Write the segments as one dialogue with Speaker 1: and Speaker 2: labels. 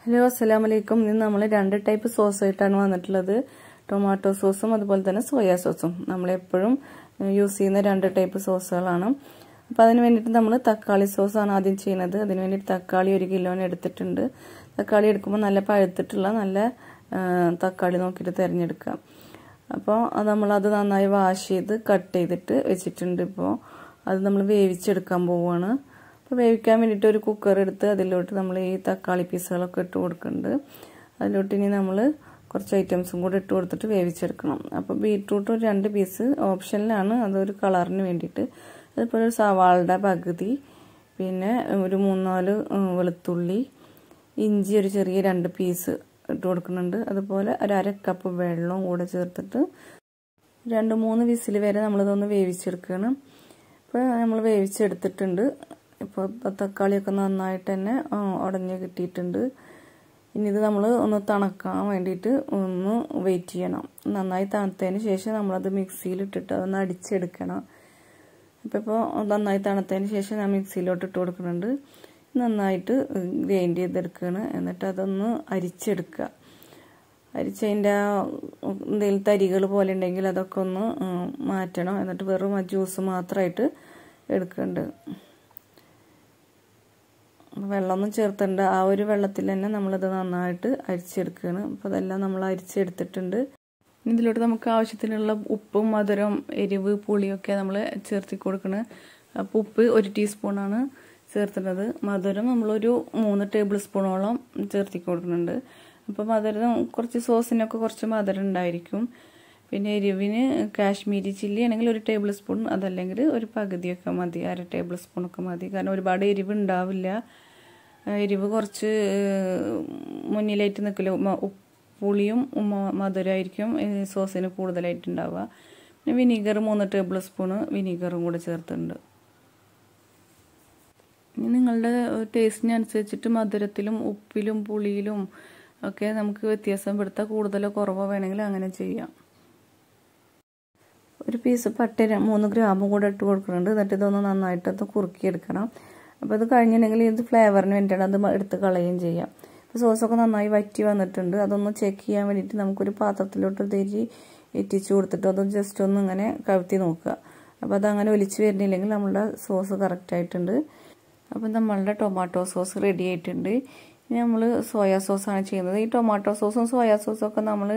Speaker 1: Hello അസ്സലാമലൈക്കും. ഇന്ന് നമ്മൾ രണ്ട് ടൈപ്പ് സോസ് ആയിട്ടാണ് വന്നിട്ടുള്ളത്. ടൊമാറ്റോ സോസും അതുപോലെ തന്നെ സോയാ സോസും. നമ്മളെപ്പോഴും യൂസ് ചെയ്യുന്ന രണ്ട് ടൈപ്പ് സോസുകളാണ്. അപ്പോൾ അതിന് വേണ്ടിയിട്ട് നമ്മൾ തക്കാളി സോസാണ് ആദ്യം ചെയ്യുന്നത്. അതിന് വേണ്ടിയിട്ട് തക്കാളി 1 കിലോന് എടുത്തിട്ടുണ്ട്. തക്കാളി എടുക്കുമ്പോൾ നല്ല പഴുത്തിട്ടുള്ള നല്ല തക്കാളി നോക്കിയിട്ട് തിരഞ്ഞെടുക്കാം. അപ്പോൾ നമ്മളത് നന്നായി വാഷ് ചെയ്ത് കട്ട് ചെയ്തിട്ട് വെച്ചിട്ടുണ്ട്. ഇപ്പോൾ അത് നമ്മൾ വേവിച്ചെടുക്കാൻ പോവുകയാണ്. അപ്പോൾ വേവിക്കാൻ വേണ്ടിയിട്ട് ഒരു കുക്കർ എടുത്ത് അതിലോട്ട് നമ്മൾ ഈ തക്കാളി പീസുകളൊക്കെ ഇട്ട് കൊടുക്കുന്നുണ്ട്. അതിലോട്ട് ഇനി നമ്മൾ കുറച്ച് ഐറ്റംസും കൂടി ഇട്ട് കൊടുത്തിട്ട് വേവിച്ചെടുക്കണം. അപ്പോൾ ബീട്രൂട്ട് ഒരു 2 പീസ് ഓപ്ഷനിലാണ്, അതൊരു കളറിന് വേണ്ടിയിട്ട്. അതുപോലെ ഒരു സവാളയുടെ പകുതി, പിന്നെ ഒരു 3-4 വെളുത്തുള്ളി, ഇഞ്ചി ഒരു ചെറിയ 2 പീസ് ഇട്ട് കൊടുക്കുന്നുണ്ട്. അതുപോലെ ഒരു 1/2 കപ്പ് വെള്ളവും കൂടെ ചേർത്തിട്ട് 2-3 വിസിൽ വരെ നമ്മളിതൊന്ന് വേവിച്ചെടുക്കണം. ഇപ്പോൾ നമ്മൾ വേവിച്ചെടുത്തിട്ടുണ്ട്. ഇപ്പോൾ തക്കാളിയൊക്കെ നന്നായിട്ട് തന്നെ ഉടഞ്ഞ് കിട്ടിയിട്ടുണ്ട്. ഇനി ഇത് നമ്മൾ ഒന്ന് തണുക്കാൻ വേണ്ടിയിട്ട് ഒന്ന് വെയിറ്റ് ചെയ്യണം. നന്നായി തണുത്തതിന് ശേഷം നമ്മളത് മിക്സിയിലിട്ടിട്ട് അതൊന്ന് അടിച്ചെടുക്കണം. ഇപ്പോൾ നന്നായി തണുത്തതിന് ശേഷം ഞാൻ മിക്സിയിലോട്ട് ഇട്ട് കൊടുക്കുന്നുണ്ട്. നന്നായിട്ട് ഗ്രൈൻഡ് ചെയ്തെടുക്കുകയാണ്. എന്നിട്ട് അതൊന്ന് അരിച്ചെടുക്കുക. അരിച്ചതിൻ്റെ എന്തെങ്കിലും തരികൾ പോലെ ഉണ്ടെങ്കിൽ അതൊക്കെ ഒന്ന് മാറ്റണം. എന്നിട്ട് വെറും ആ ജ്യൂസ് മാത്രമായിട്ട് എടുക്കുന്നുണ്ട്. വെള്ളമൊന്നും ചേർത്തേണ്ട, ആ ഒരു വെള്ളത്തിൽ തന്നെ നമ്മളത് നന്നായിട്ട് അരിച്ചെടുക്കുകയാണ്. അപ്പോൾ അതെല്ലാം നമ്മൾ അരിച്ചെടുത്തിട്ടുണ്ട്. ഇതിലോട്ട് നമുക്ക് ആവശ്യത്തിനുള്ള ഉപ്പും മധുരം എരിവ് പുളിയൊക്കെ നമ്മൾ ചേർത്തി കൊടുക്കണം. അപ്പോൾ ഉപ്പ് 1 ടീസ്പൂണാണ് ചേർത്തുന്നത്. മധുരം നമ്മളൊരു 3 ടേബിൾ സ്പൂണോളം ചേർത്തി കൊടുക്കുന്നുണ്ട്. അപ്പോൾ മധുരം കുറച്ച് സോസിനൊക്കെ കുറച്ച് മധുരം ഉണ്ടായിരിക്കും. പിന്നെ എരിവിന് കാശ്മീരി ചില്ലി ആണെങ്കിൽ 1 ടേബിൾ സ്പൂൺ, അതല്ലെങ്കിൽ ഒരു പകുതിയൊക്കെ മതി, 1/2 ടേബിൾ സ്പൂണൊക്കെ മതി. കാരണം ഒരുപാട് എരിവ് ഉണ്ടാവില്ല. എരിവ് കുറച്ച് മുന്നിലായിട്ട് നിൽക്കില്ല. പുളിയും മധുരമായിരിക്കും സോസിന് കൂടുതലായിട്ടുണ്ടാവുക. പിന്നെ വിനീഗർ 3 ടേബിൾ സ്പൂണ് വിനീഗറും കൂടെ ചേർത്തിട്ടുണ്ട്. ഇനി നിങ്ങളുടെ ടേസ്റ്റിനനുസരിച്ചിട്ട് മധുരത്തിലും ഉപ്പിലും പുളിയിലും ഒക്കെ നമുക്ക് വ്യത്യാസം പെടുത്താം. കൂടുതലോ കുറവോ വേണമെങ്കിൽ അങ്ങനെ ചെയ്യാം. ഒരു പീസ് പട്ട 3 ഗ്രാമും കൂടെ ഇട്ട് കൊടുക്കുന്നുണ്ട്. എന്നിട്ട് ഇതൊന്ന് നന്നായിട്ടൊന്ന് കുറുക്കിയെടുക്കണം. അപ്പോൾ ഇത് കഴിഞ്ഞിട്ടുണ്ടെങ്കിൽ ഇത് ഫ്ലേവറിന് വേണ്ടിയിട്ടാണ്, അത് എടുത്ത് കളയുകയും ചെയ്യാം. അപ്പോൾ സോസൊക്കെ നന്നായി വറ്റി വന്നിട്ടുണ്ട്. അതൊന്ന് ചെക്ക് ചെയ്യാൻ വേണ്ടിയിട്ട് നമുക്കൊരു പാത്രത്തിലോട്ട് തിരി എത്തിച്ച് കൊടുത്തിട്ട് അത് ജസ്റ്റ് ഒന്ന് ഇങ്ങനെ കവിത്തി നോക്കുക. അപ്പോൾ അതങ്ങനെ ഒലിച്ച് വരുന്നില്ലെങ്കിൽ നമ്മളുടെ സോസ് കറക്റ്റായിട്ടുണ്ട്. അപ്പോൾ നമ്മളുടെ ടൊമാറ്റോ സോസ് റെഡി ആയിട്ടുണ്ട്. ഇനി നമ്മൾ സോയാ സോസാണ് ചെയ്യുന്നത്. ഈ ടൊമാറ്റോ സോസും സോയാ സോസും ഒക്കെ നമ്മൾ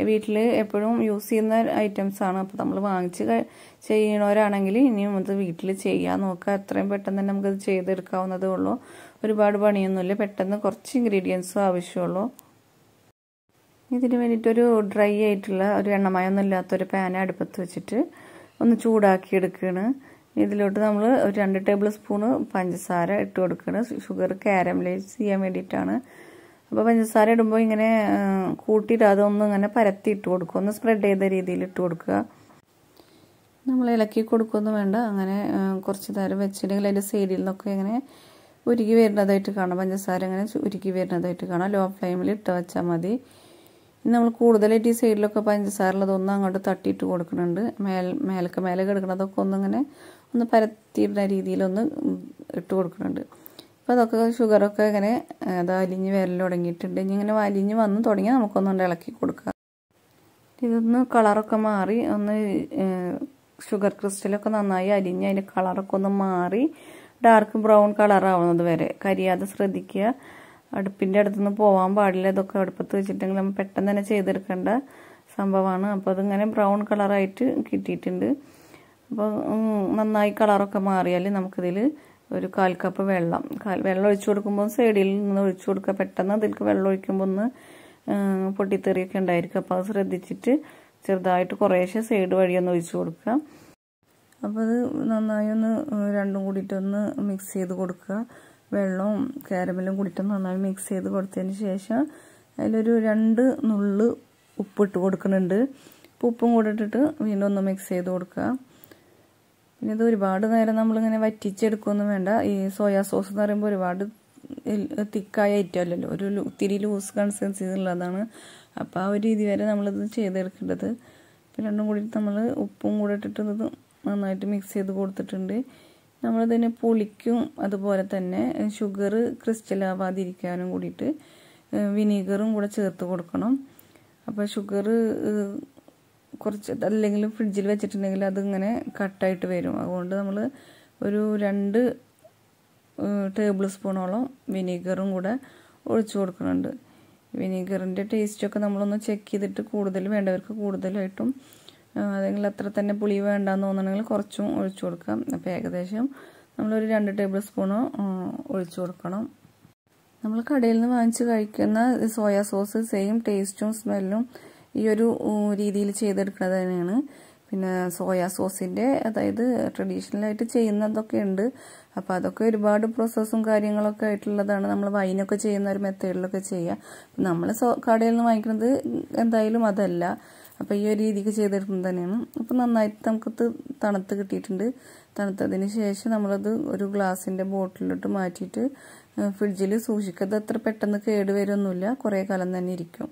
Speaker 1: വീട്ടിൽ എപ്പോഴും യൂസ് ചെയ്യുന്ന ഐറ്റംസാണ്. അപ്പോൾ നമ്മൾ വാങ്ങിച്ച് ചെയ്യണവരാണെങ്കിൽ ഇനിയും അത് വീട്ടിൽ ചെയ്യാൻ നോക്കുക. എത്രയും പെട്ടെന്ന് തന്നെ നമുക്കത് ചെയ്തെടുക്കാവുന്നതേ ഉള്ളൂ. ഒരുപാട് പണിയൊന്നുമില്ല. പെട്ടെന്ന് കുറച്ച് ഇൻഗ്രീഡിയൻസും ആവശ്യമുള്ളൂ. ഇതിന് വേണ്ടിയിട്ടൊരു ഡ്രൈ ആയിട്ടുള്ള ഒരു എണ്ണമയൊന്നും ഇല്ലാത്തൊരു പാൻ അടുപ്പത്ത് വെച്ചിട്ട് ഒന്ന് ചൂടാക്കി എടുക്കുകയാണ്. ഇതിലോട്ട് നമ്മൾ ഒരു 2 ടേബിൾ സ്പൂണ് പഞ്ചസാര ഇട്ട് കൊടുക്കണം. ഷുഗർ കാരമലൈസ് ചെയ്യാൻ വേണ്ടിയിട്ടാണ്. അപ്പോൾ പഞ്ചസാര ഇടുമ്പോൾ ഇങ്ങനെ കൂട്ടിയിട്ട് ഒന്ന് ഇങ്ങനെ പരത്തി ഇട്ട് കൊടുക്കുക. ഒന്ന് സ്പ്രെഡ് ചെയ്ത രീതിയിൽ ഇട്ട് കൊടുക്കുക. നമ്മൾ ഇളക്കി കൊടുക്കുകയൊന്നും വേണ്ട. അങ്ങനെ കുറച്ച് നേരം വെച്ചിട്ടുണ്ടെങ്കിൽ അതിൻ്റെ സൈഡിൽ നിന്നൊക്കെ ഇങ്ങനെ ഉരുകി വരുന്നതായിട്ട് കാണാം. പഞ്ചസാര ഇങ്ങനെ ഉരുകി വരുന്നതായിട്ട് കാണാം. ലോ ഫ്ലെയിമിൽ ഇട്ട് വെച്ചാൽ മതി. ഇനി നമ്മൾ കൂടുതലായിട്ട് ഈ സൈഡിലൊക്കെ പഞ്ചസാരയുള്ളതൊന്നും അങ്ങോട്ട് തട്ടിയിട്ട് കൊടുക്കുന്നുണ്ട്. മേലെ കിടക്കുന്നതൊക്കെ ഒന്നിങ്ങനെ ഒന്ന് പരത്തിയിടുന്ന രീതിയിലൊന്ന് ഇട്ട് കൊടുക്കുന്നുണ്ട്. അപ്പോൾ അതൊക്കെ ഷുഗറൊക്കെ ഇങ്ങനെ അത് അലിഞ്ഞ് വരൽ തുടങ്ങിയിട്ടുണ്ട്. ഇനി ഇങ്ങനെ വലിഞ്ഞ് വന്ന് തുടങ്ങിയാൽ നമുക്കൊന്നുകൊണ്ട് ഇളക്കി കൊടുക്കാം. ഇതൊന്ന് കളറൊക്കെ മാറി ഒന്ന് ഷുഗർ ക്രിസ്റ്റലൊക്കെ നന്നായി അലിഞ്ഞ് അതിൻ്റെ കളറൊക്കെ ഒന്ന് മാറി ഡാർക്ക് ബ്രൗൺ കളറാവുന്നത് വരെ കരിയാതെ ശ്രദ്ധിക്കുക. അടുപ്പിൻ്റെ അടുത്തുനിന്ന് പോകാൻ പാടില്ല. ഇതൊക്കെ അടുപ്പത്ത് വെച്ചിട്ടുണ്ടെങ്കിൽ നമ്മൾ പെട്ടെന്ന് തന്നെ ചെയ്തെടുക്കേണ്ട സംഭവമാണ്. അപ്പോൾ അതിങ്ങനെ ബ്രൗൺ കളറായിട്ട് കിട്ടിയിട്ടുണ്ട്. അപ്പോൾ നന്നായി കളറൊക്കെ മാറിയാൽ നമുക്കിതിൽ ഒരു 1/4 കപ്പ് വെള്ളം ഒഴിച്ചു കൊടുക്കുമ്പോൾ സൈഡിൽ നിന്ന് ഒഴിച്ചു കൊടുക്കുക. പെട്ടെന്ന് അതിലേക്ക് വെള്ളം ഒഴിക്കുമ്പോൾ ഒന്ന് പൊട്ടിത്തെറിയൊക്കെ ഉണ്ടായിരിക്കും. അപ്പോൾ അത് ശ്രദ്ധിച്ചിട്ട് ചെറുതായിട്ട് കുറേശ്ശെ സൈഡ് വഴിയൊന്ന് ഒഴിച്ചു കൊടുക്കുക. അപ്പോൾ അത് നന്നായി ഒന്ന് രണ്ടും കൂടിയിട്ടൊന്ന് മിക്സ് ചെയ്ത് കൊടുക്കുക. വെള്ളവും കാരമലും കൂടിയിട്ട് നന്നായി മിക്സ് ചെയ്ത് കൊടുത്തതിന് ശേഷം അതിലൊരു 2 നുള്ള് ഉപ്പിട്ട് കൊടുക്കുന്നുണ്ട്. ഉപ്പും കൂടെ ഇട്ടിട്ട് വീണ്ടും ഒന്ന് മിക്സ് ചെയ്ത് കൊടുക്കുക. പിന്നെ ഇത് ഒരുപാട് നേരം നമ്മളിങ്ങനെ വറ്റിച്ചെടുക്കുകയൊന്നും വേണ്ട. ഈ സോയാ സോസ് എന്ന് പറയുമ്പോൾ ഒരുപാട് തിക്കായ ഐറ്റം അല്ലല്ലോ, ഒരു ഇത്തിരി ലൂസ് കൺസിസ്റ്റൻസി ഉള്ളതാണ്. അപ്പോൾ ആ ഒരു രീതി വരെ നമ്മളിത് ചെയ്തെടുക്കേണ്ടത്. അപ്പോൾ രണ്ടും കൂടി നമ്മൾ ഉപ്പും കൂടെ ഇട്ടിട്ട് ഇത് നന്നായിട്ട് മിക്സ് ചെയ്ത് കൊടുത്തിട്ടുണ്ട്. നമ്മളിതിന് പുളിക്കും അതുപോലെ തന്നെ ഷുഗർ ക്രിസ്റ്റൽ ആവാതിരിക്കാനും കൂടിയിട്ട് വിനീഗറും കൂടെ ചേർത്ത് കൊടുക്കണം. അപ്പോൾ ഷുഗർ കുറച്ച് അല്ലെങ്കിൽ ഫ്രിഡ്ജിൽ വെച്ചിട്ടുണ്ടെങ്കിൽ അതിങ്ങനെ കട്ടായിട്ട് വരും. അതുകൊണ്ട് നമ്മൾ ഒരു 2 ടേബിൾ സ്പൂണോളം വിനീഗറും കൂടെ ഒഴിച്ചു കൊടുക്കുന്നുണ്ട്. വിനീഗറിൻ്റെ ടേസ്റ്റൊക്കെ നമ്മളൊന്ന് ചെക്ക് ചെയ്തിട്ട് കൂടുതൽ വേണ്ടവർക്ക് കൂടുതലായിട്ടും അല്ലെങ്കിൽ അത്ര തന്നെ പുളി വേണ്ടാന്ന് തോന്നുന്നുണ്ടെങ്കിൽ കുറച്ചും ഒഴിച്ചു കൊടുക്കാം. അപ്പോൾ ഏകദേശം നമ്മളൊരു 2 ടേബിൾ സ്പൂണോ ഒഴിച്ചു കൊടുക്കണം. നമ്മൾ കടയിൽ നിന്ന് വാങ്ങിച്ച് കഴിക്കുന്ന സോയാ സോസ് സെയിം ടേസ്റ്റും സ്മെല്ലും ഈ ഒരു രീതിയിൽ ചെയ്തെടുക്കുന്നത് തന്നെയാണ്. പിന്നെ സോയാ സോസിൻ്റെ അതായത് ട്രഡീഷണലായിട്ട് ചെയ്യുന്നതൊക്കെ ഉണ്ട്. അപ്പോൾ അതൊക്കെ ഒരുപാട് പ്രോസസ്സും കാര്യങ്ങളൊക്കെ ആയിട്ടുള്ളതാണ്. നമ്മൾ വൈനൊക്കെ ചെയ്യുന്ന ഒരു മെത്തേഡിലൊക്കെ ചെയ്യുക. നമ്മൾ കടയിൽ നിന്ന് വാങ്ങിക്കുന്നത് എന്തായാലും അതല്ല. അപ്പോൾ ഈ ഒരു രീതിക്ക് ചെയ്തെടുക്കുന്നത് തന്നെയാണ്. അപ്പോൾ നന്നായിട്ട് നമുക്കത് തണുത്ത് കിട്ടിയിട്ടുണ്ട്. തണുത്തതിന് ശേഷം നമ്മളത് ഒരു ഗ്ലാസിൻ്റെ ബോട്ടിലിട്ട് മാറ്റിയിട്ട് ഫ്രിഡ്ജിൽ സൂക്ഷിക്കുക. അത്ര പെട്ടെന്ന് കേടുവരൊന്നുമില്ല, കുറേ കാലം തന്നെ ഇരിക്കും.